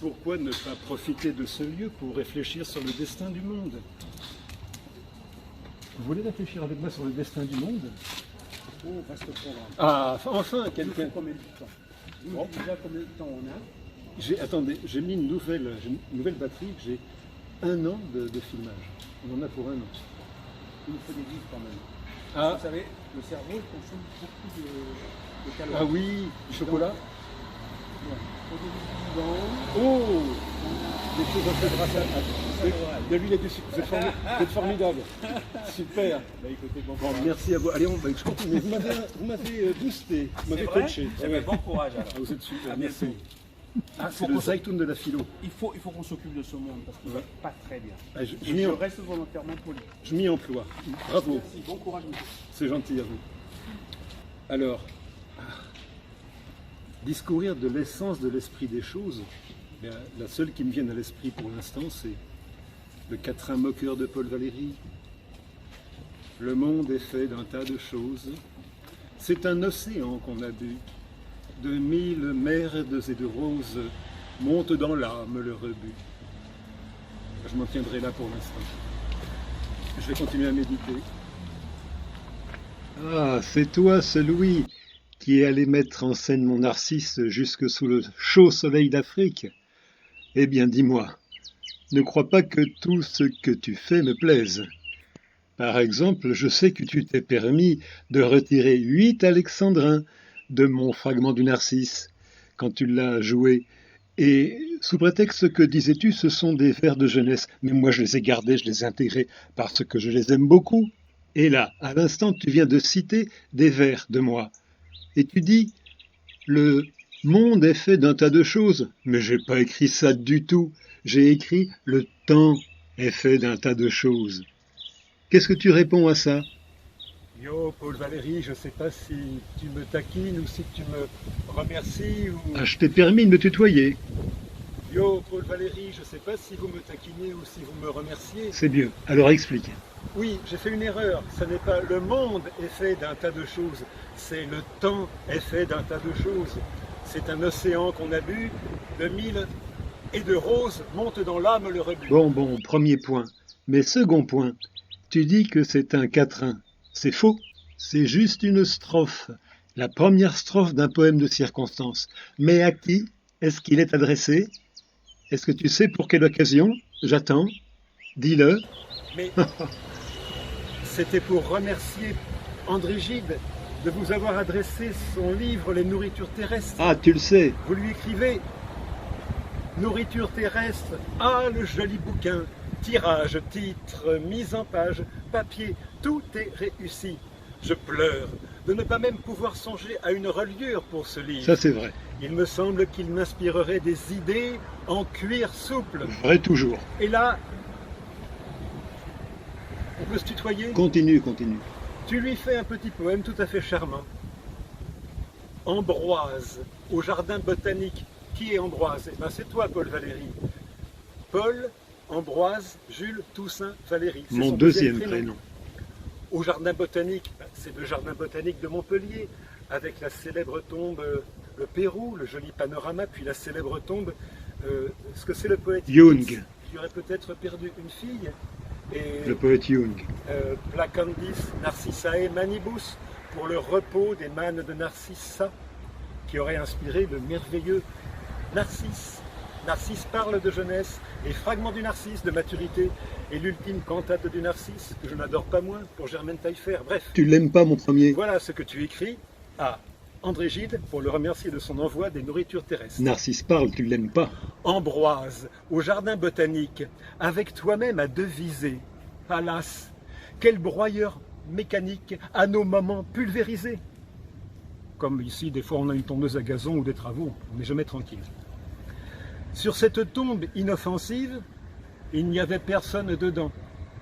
Pourquoi ne pas profiter de ce lieu pour réfléchir sur le destin du monde? Vous voulez réfléchir avec moi sur le destin du monde? Oh, vaste programme. Ah, enfin, quelqu'un. Combien de temps? Vous Bon. déjà combien de temps on a? Attendez, j'ai mis une nouvelle batterie, j'ai 1 an de filmage. On en a pour 1 an. Il nous faut des livres quand même. Ah, Vous savez, le cerveau il consomme beaucoup de calories. ah oui, du chocolat. Ouais. Faut des livres Oh, des choses un peu grasses de l'huile et du sucre. Vous êtes formidable. Super. Bah écoutez, bon Bon, courage. merci à vous. Allez, je continue. Vous m'avez boosté, vous m'avez coaché. Eh ben, bon courage alors. Ah, vous êtes super, À merci. bientôt. Ah, c'est le Zaytoun de la philo. Il faut qu'on s'occupe de ce monde parce qu'il va pas très bien. Ah, Je reste volontairement poli. je m'y emploie. Bravo, Merci, bon courage monsieur. c'est gentil à vous. Alors, discourir de l'essence de l'esprit des choses, bien, la seule qui me vienne à l'esprit pour l'instant, c'est le quatrain moqueur de Paul Valéry. Le monde est fait d'un tas de choses. C'est un océan qu'on a bu. De 1000 merdes et de roses monte dans l'âme le rebut. Je m'en tiendrai là pour l'instant. Je vais continuer à méditer. Ah, c'est toi, ce Louis, qui est allé mettre en scène mon Narcisse jusque sous le chaud soleil d'Afrique. Eh bien, dis-moi, ne crois pas que tout ce que tu fais me plaise. Par exemple, je sais que tu t'es permis de retirer 8 alexandrins de mon fragment du Narcisse quand tu l'as joué. Et sous prétexte que, disais-tu, ce sont des vers de jeunesse. Mais moi, je les ai gardés, je les ai intégrés parce que je les aime beaucoup. Et là, à l'instant, tu viens de citer des vers de moi. Et tu dis, le monde est fait d'un tas de choses. Mais j'ai pas écrit ça du tout. J'ai écrit, le temps est fait d'un tas de choses. Qu'est-ce que tu réponds à ça? Yo, Paul Valéry, je sais pas si tu me taquines ou si tu me remercies ou... Ah, je t'ai permis de me tutoyer. Yo, Paul Valéry, je sais pas si vous me taquinez ou si vous me remerciez. C'est mieux. Alors explique. Oui, j'ai fait une erreur. Ce n'est pas le monde est fait d'un tas de choses. C'est le temps est fait d'un tas de choses. C'est un océan qu'on a bu, de 1000 et de roses monte dans l'âme le rebut. Bon, premier point. Mais second point, tu dis que c'est un quatrain. C'est faux, c'est juste une strophe, la première strophe d'un poème de circonstance. Mais à qui est-ce qu'il est adressé? Est-ce que tu sais pour quelle occasion? J'attends, dis-le. Mais c'était pour remercier André Gide de vous avoir adressé son livre Les nourritures terrestres. Ah, tu le sais. Vous lui écrivez Nourriture terrestre, ah le joli bouquin, tirage, titre, mise en page, papier, tout est réussi. Je pleure de ne pas même pouvoir songer à une reliure pour ce livre. Ça c'est vrai. Il me semble qu'il m'inspirerait des idées en cuir souple. Vrai toujours. Et là, on peut se tutoyer? Continue. Tu lui fais un petit poème tout à fait charmant. Ambroise, au jardin botanique. Qui est Ambroise? Eh ben, c'est toi, Paul Valéry. Paul, Ambroise, Jules, Toussaint, Valéry. Mon deuxième prénom. Au jardin botanique, c'est le jardin botanique de Montpellier, avec la célèbre tombe, le Pérou, le joli panorama, puis la célèbre tombe, ce que c'est le poète Jung, qui aurait peut-être perdu une fille. Et, le poète Jung. Placandis Narcissae Manibus, pour le repos des mânes de Narcissa, qui aurait inspiré le merveilleux Narcisse. Narcisse parle de jeunesse, les fragments du Narcisse, de maturité, et l'ultime cantate du Narcisse, que je n'adore pas moins, pour Germaine Taillefer. Bref. Tu l'aimes pas, mon premier? Voilà ce que tu écris à André Gide pour le remercier de son envoi des nourritures terrestres. Narcisse parle, tu l'aimes pas? Ambroise, au jardin botanique, avec toi-même à deviser. Alas, quel broyeur mécanique à nos moments pulvérisés. Comme ici, des fois on a une tondeuse à gazon ou des travaux, on n'est jamais tranquille. Sur cette tombe inoffensive, il n'y avait personne dedans.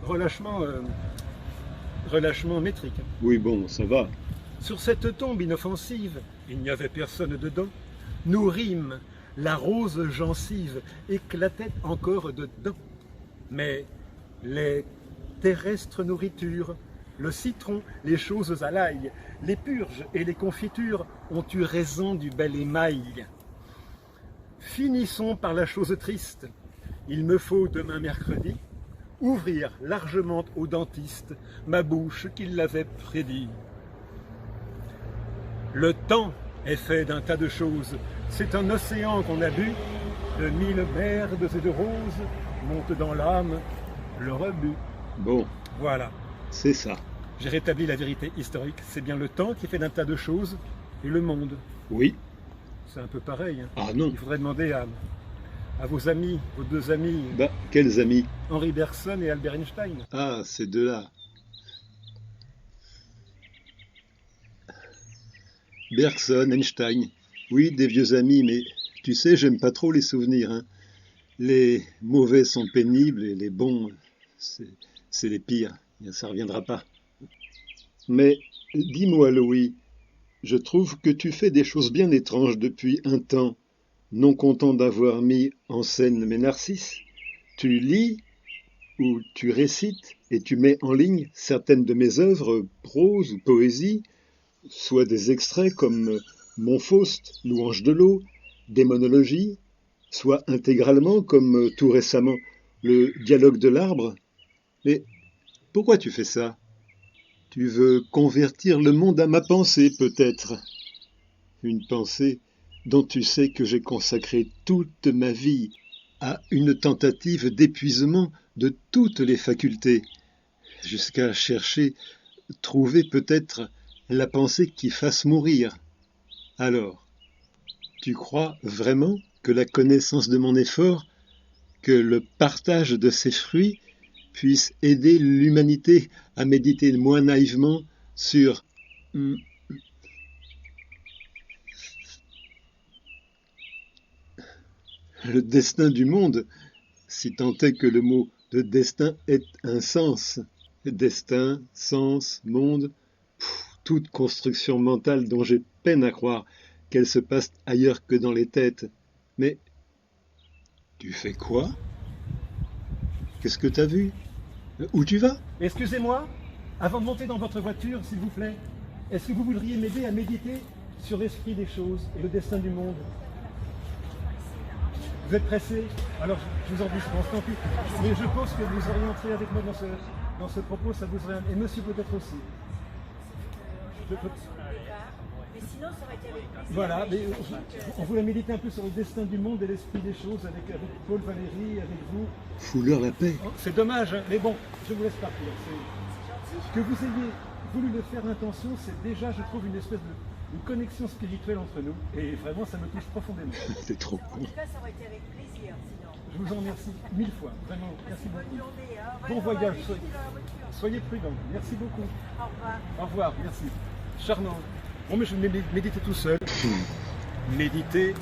Relâchement métrique. Oui, bon, ça va. Sur cette tombe inoffensive, il n'y avait personne dedans. Nous rîmes, la rose gencive éclatait encore dedans. Mais les terrestres nourritures, le citron, les choses à l'ail, les purges et les confitures ont eu raison du bel émail. Finissons par la chose triste. Il me faut demain mercredi ouvrir largement au dentiste ma bouche qu'il l'avait prédit. Le temps est fait d'un tas de choses. C'est un océan qu'on a bu, de mille merdes et de roses, monte dans l'âme le rebut. Bon, Voilà, c'est ça. j'ai rétabli la vérité historique. C'est bien le temps qui fait d'un tas de choses et le monde. Oui. C'est un peu pareil. Hein. Ah non. Il faudrait demander à vos amis, vos deux amis, Bah, quels amis? Henri Bergson et Albert Einstein. Ah, ces deux-là. Bergson, Einstein. Oui, des vieux amis, mais tu sais, j'aime pas trop les souvenirs, hein. Les mauvais sont pénibles et les bons, c'est les pires. Ça reviendra pas. Mais dis-moi, Louis, je trouve que tu fais des choses bien étranges depuis un temps. Non content d'avoir mis en scène mes narcisses, tu lis ou tu récites et tu mets en ligne certaines de mes œuvres, prose ou poésie, soit des extraits comme Mon Faust, Louange de l'eau, Démonologie, soit intégralement comme tout récemment le Dialogue de l'arbre. Mais pourquoi tu fais ça? Tu veux convertir le monde à ma pensée, peut-être? Une pensée dont tu sais que j'ai consacré toute ma vie à une tentative d'épuisement de toutes les facultés, jusqu'à chercher, trouver peut-être la pensée qui fasse mourir. Alors, tu crois vraiment que la connaissance de mon effort, que le partage de ses fruits, puisse aider l'humanité à méditer moins naïvement sur le destin du monde, si tant est que le mot de destin ait un sens. Destin, sens, monde, toute construction mentale dont j'ai peine à croire qu'elle se passe ailleurs que dans les têtes. Mais tu fais quoi? Qu'est-ce que t'as vu? Où tu vas? Excusez-moi, avant de monter dans votre voiture, s'il vous plaît, est-ce que vous voudriez m'aider à méditer sur l'esprit des choses et le destin du monde? Vous êtes pressé? Alors je vous en dispense, tant pis. Mais je pense que vous orienterez avec moi dans ce propos, ça vous oriente. Et monsieur peut-être aussi. Mais sinon, ça aurait été avec plaisir. Voilà, mais on voulait méditer un peu sur le destin du monde et l'esprit des choses avec Paul Valéry, avec vous. Fous-leur la paix. Oh, c'est dommage, hein, mais bon, je vous laisse partir. Que vous ayez voulu le faire d'intention, c'est déjà, je trouve, une espèce de connexion spirituelle entre nous. Et vraiment, ça me touche profondément. T'es trop En con. tout cas, ça aurait été avec plaisir, sinon. Je vous en remercie 1000 fois, vraiment, merci Bonne beaucoup. journée. Hein. Bon On va voyage, méditer dans la voiture. soyez prudents, merci beaucoup. Au revoir. Au revoir, merci. Charmant. Bon, mais je vais méditer tout seul. Méditer,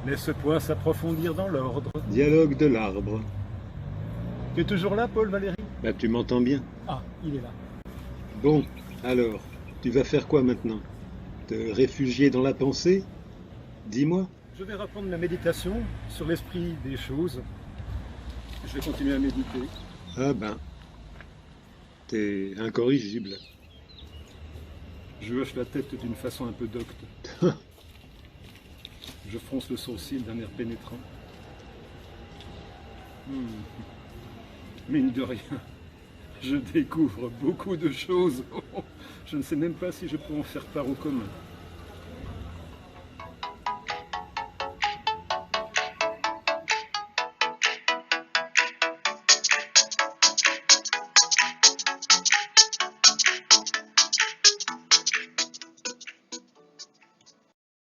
mais ce point s'approfondir dans l'ordre. Dialogue de l'arbre. Tu es toujours là, Paul Valéry? Bah, tu m'entends bien. Ah, il est là. Bon, alors, tu vas faire quoi maintenant? Te réfugier dans la pensée? Dis-moi. Je vais reprendre la méditation sur l'esprit des choses. Je vais continuer à méditer. Ah ben, t'es incorrigible. Je hoche la tête d'une façon un peu docte. Je fronce le sourcil d'un air pénétrant. Mine de rien, je découvre beaucoup de choses. Je ne sais même pas si je peux en faire part au commun.